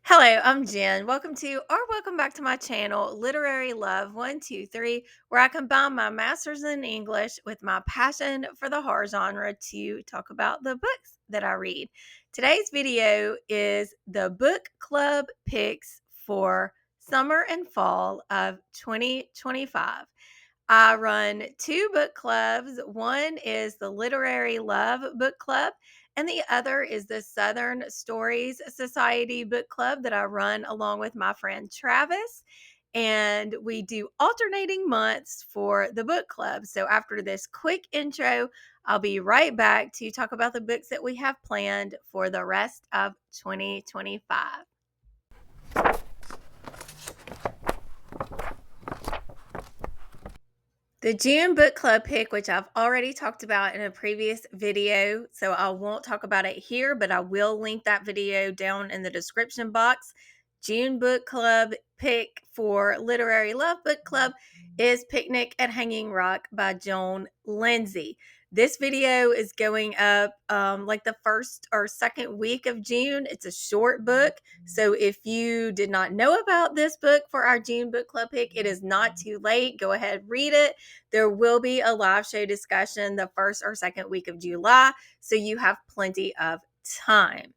Hello, I'm Jen. Welcome back to my channel, Literary Love 123, where I combine my master's in English with my passion for the horror genre to talk about the books that I read. Today's video is the book club picks for summer and fall of 2025. I run two book clubs. One is the Literary Love Book Club, and the other is the Southern Stories Society Book Club that I run along with my friend Travis. And we do alternating months for the book club. So, after this quick intro, I'll be right back to talk about the books that we have planned for the rest of 2025. The June book club pick, which I've already talked about in a previous video, so I won't talk about it here, but I will link that video down in the description box. June book club pick for Literary Love Book Club is Picnic at Hanging Rock by Joan Lindsay. This video is going up like the first or second week of June. It's a short book. So if you did not know about this book for our June book club pick, it is not too late. Go ahead, read it. There will be a live show discussion the first or second week of July. So you have plenty of time.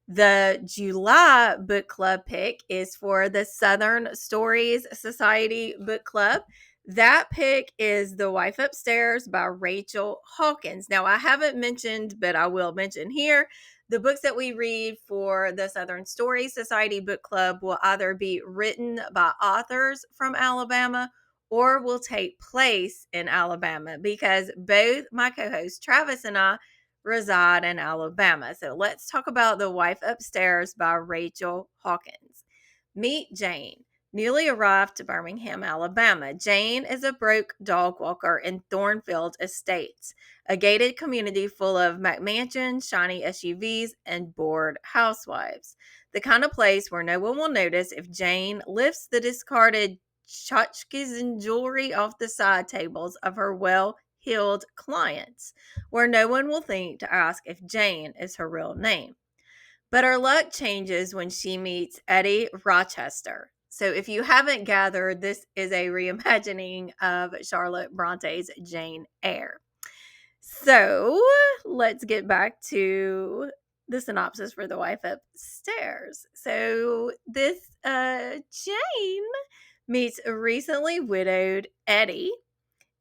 The July book club pick is for the Southern Stories Society Book Club. That pick is The Wife Upstairs by Rachel Hawkins. Now, I haven't mentioned, but I will mention here, the books that we read for the Southern Stories Society Book Club will either be written by authors from Alabama or will take place in Alabama because both my co-host Travis and I reside in Alabama. So let's talk about The Wife Upstairs by Rachel Hawkins. Meet Jane. Newly arrived to Birmingham, Alabama, Jane is a broke dog walker in Thornfield Estates, a gated community full of McMansions, shiny SUVs, and bored housewives. The kind of place where no one will notice if Jane lifts the discarded tchotchkes and jewelry off the side tables of her well-heeled clients, where no one will think to ask if Jane is her real name. But her luck changes when she meets Eddie Rochester. So, if you haven't gathered, this is a reimagining of Charlotte Bronte's Jane Eyre. So, let's get back to the synopsis for The Wife Upstairs. So, this Jane meets a recently widowed Eddie,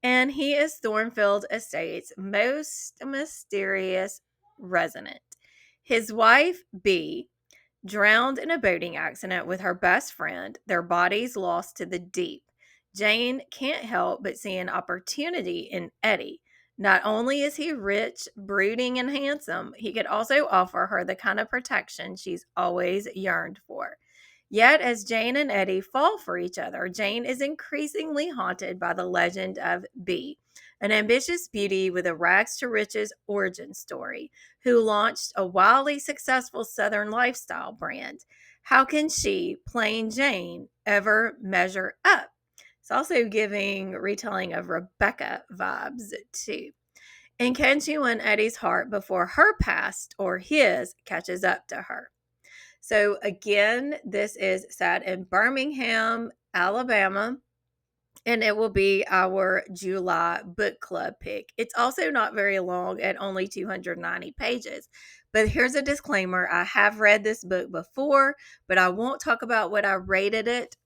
and he is Thornfield Estates' most mysterious resident. His wife, Bee, drowned in a boating accident with her best friend, their bodies lost to the deep. Jane can't help but see an opportunity in Eddie. Not only is he rich, brooding, and handsome, he could also offer her the kind of protection she's always yearned for. Yet, as Jane and Eddie fall for each other, Jane is increasingly haunted by the legend of Bee, an ambitious beauty with a rags to riches origin story who launched a wildly successful Southern lifestyle brand. How can she, plain Jane, ever measure up? It's also giving retelling of Rebecca vibes too. And can she win Eddie's heart before her past or his catches up to her? So, again, this is set in Birmingham, Alabama, and it will be our July book club pick. It's also not very long at only 290 pages. But here's a disclaimer, I have read this book before, but I won't talk about what I rated it.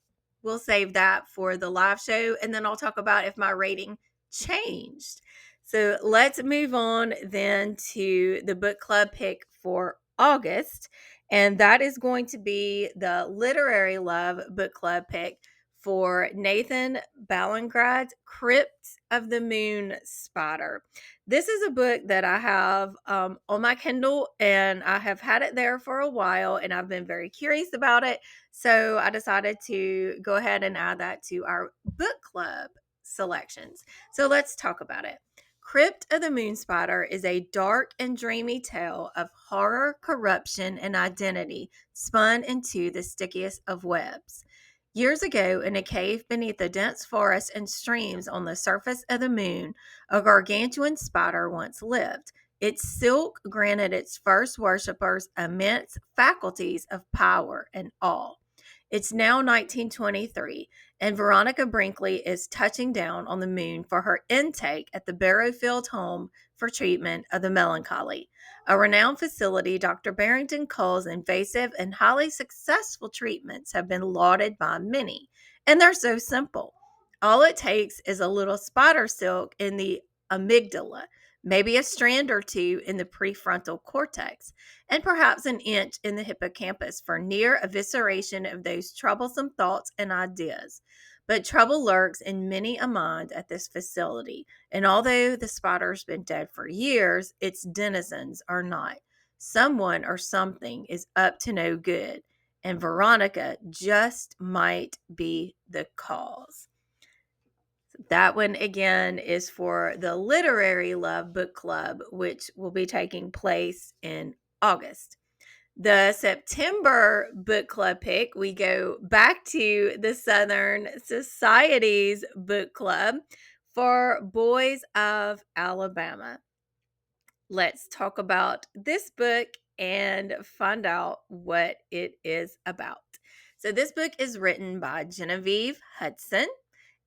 We'll save that for the live show, and then I'll talk about if my rating changed. So let's move on then to the book club pick for August, and that is going to be the Literary Love book club pick for Nathan Ballengrad's Crypt of the Moon Spider. This is a book that I have on my Kindle, and I have had it there for a while, and I've been very curious about it. So I decided to go ahead and add that to our book club selections. So let's talk about it. Crypt of the Moon Spider is a dark and dreamy tale of horror, corruption, and identity spun into the stickiest of webs. Years ago, in a cave beneath the dense forest and streams on the surface of the moon, a gargantuan spider once lived. Its silk granted its first worshippers immense faculties of power and awe. It's now 1923, and Veronica Brinkley is touching down on the moon for her intake at the Barrowfield Home for Treatment of the Melancholy, a renowned facility. Dr. Barrington Cole's invasive and highly successful treatments have been lauded by many, and they're so simple. All it takes is a little spider silk in the amygdala, maybe a strand or two in the prefrontal cortex, and perhaps an inch in the hippocampus for near evisceration of those troublesome thoughts and ideas. But trouble lurks in many a mind at this facility, and although the spider's been dead for years, its denizens are not. Someone or something is up to no good, and Veronica just might be the cause. That one again is for the Literary Love Book Club, which will be taking place in August. The September book club pick, we go back to the Southern Society's book club for Boys of Alabama. Let's talk about this book and find out what it is about. So, this book is written by Genevieve Hudson,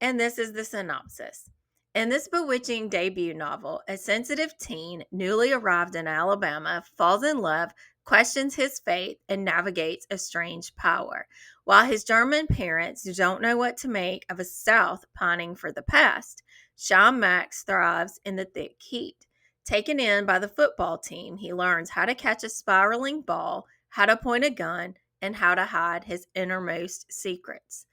and this is the synopsis. In this bewitching debut novel, a sensitive teen newly arrived in Alabama falls in love, questions his fate, and navigates a strange power. While his German parents don't know what to make of a South pining for the past, Sean Max thrives in the thick heat. Taken in by the football team, he learns how to catch a spiraling ball, how to point a gun, and how to hide his innermost secrets.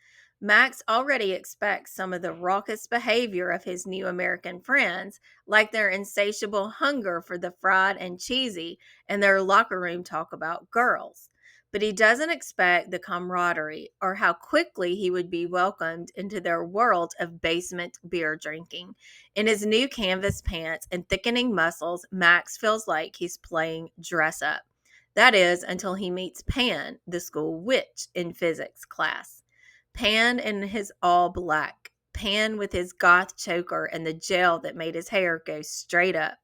Max already expects some of the raucous behavior of his new American friends, like their insatiable hunger for the fried and cheesy and their locker room talk about girls. But he doesn't expect the camaraderie or how quickly he would be welcomed into their world of basement beer drinking. In his new canvas pants and thickening muscles, Max feels like he's playing dress up. That is, until he meets Pan, the school witch, in physics class. Pan in his all black, Pan with his goth choker and the gel that made his hair go straight up.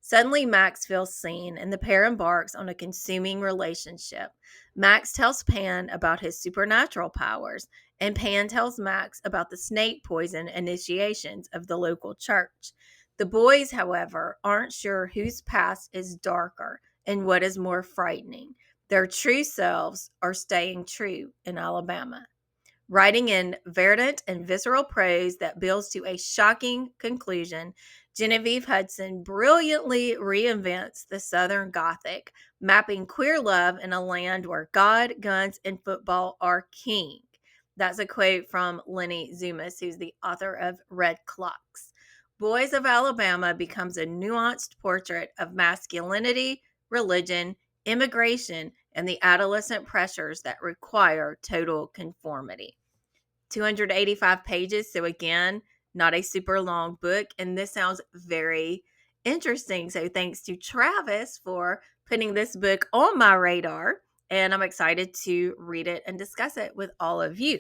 Suddenly, Max feels seen, and the pair embarks on a consuming relationship. Max tells Pan about his supernatural powers, and Pan tells Max about the snake poison initiations of the local church. The boys, however, aren't sure whose past is darker and what is more frightening. Their true selves are staying true in Alabama. Writing in verdant and visceral prose that builds to a shocking conclusion, Genevieve Hudson brilliantly reinvents the Southern Gothic, mapping queer love in a land where God, guns, and football are king. That's a quote from Lenny Zumas, who's the author of Red Clocks. Boys of Alabama becomes a nuanced portrait of masculinity, religion, immigration, and the adolescent pressures that require total conformity. 285 pages. So, again, not a super long book. And this sounds very interesting. So, thanks to Travis for putting this book on my radar. And I'm excited to read it and discuss it with all of you.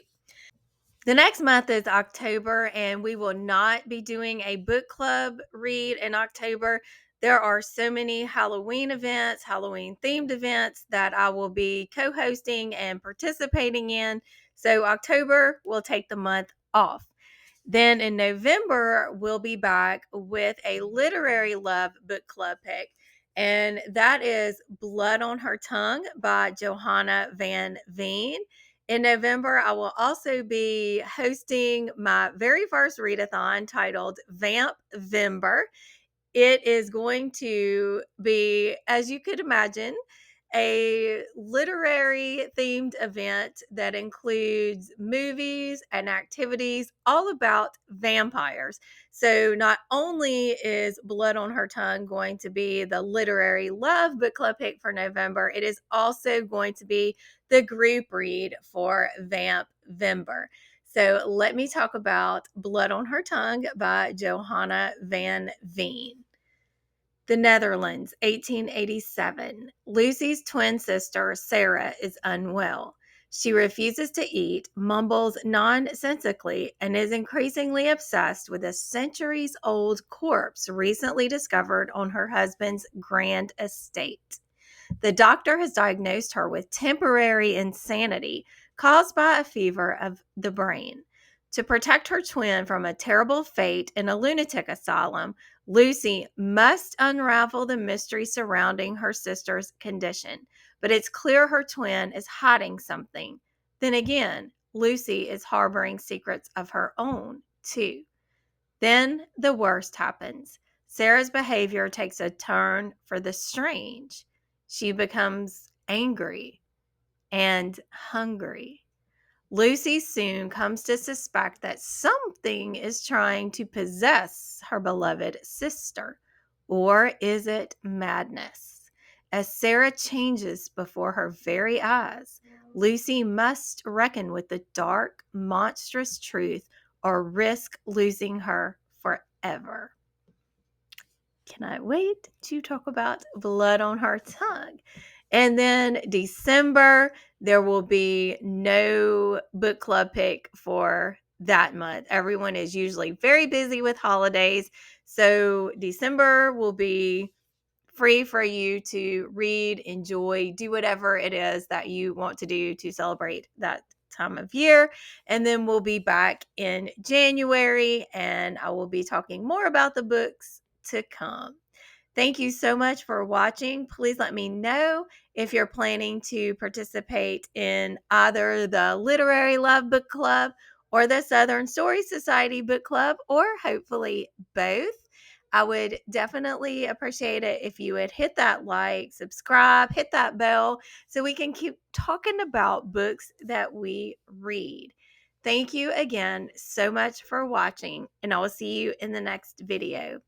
The next month is October, and we will not be doing a book club read in October. There are so many Halloween events, Halloween themed events that I will be co hosting and participating in. So, October will take the month off. Then in November, we'll be back with a literary love book club pick, and that is Blood on Her Tongue by Johanna Van Veen. In November, I will also be hosting my very first readathon titled Vamp Vember. It is going to be, as you could imagine, a literary themed event that includes movies and activities all about vampires. So, not only is Blood on Her Tongue going to be the literary love book club pick for November, it is also going to be the group read for Vamp Vember. So, let me talk about Blood on Her Tongue by Johanna Van Veen. The Netherlands, 1887. Lucy's twin sister, Sarah, is unwell. She refuses to eat, mumbles nonsensically, and is increasingly obsessed with a centuries old corpse recently discovered on her husband's grand estate. The doctor has diagnosed her with temporary insanity caused by a fever of the brain. To protect her twin from a terrible fate in a lunatic asylum, Lucy must unravel the mystery surrounding her sister's condition. But it's clear her twin is hiding something. Then again, Lucy is harboring secrets of her own, too. Then the worst happens. Sarah's behavior takes a turn for the strange. She becomes angry and hungry. Lucy soon comes to suspect that something is trying to possess her beloved sister. Or is it madness? As Sarah changes before her very eyes, Lucy must reckon with the dark, monstrous truth or risk losing her forever. Cannot wait to talk about Blood on Her Tongue. And then December, there will be no book club pick for that month. Everyone is usually very busy with holidays. So December will be free for you to read, enjoy, do whatever it is that you want to do to celebrate that time of year. And then we'll be back in January, and I will be talking more about the books to come. Thank you so much for watching. Please let me know if you're planning to participate in either the Literary Love Book Club or the Southern Story Society Book Club, or hopefully both. I would definitely appreciate it if you would hit that like, subscribe, hit that bell so we can keep talking about books that we read. Thank you again so much for watching, and I will see you in the next video.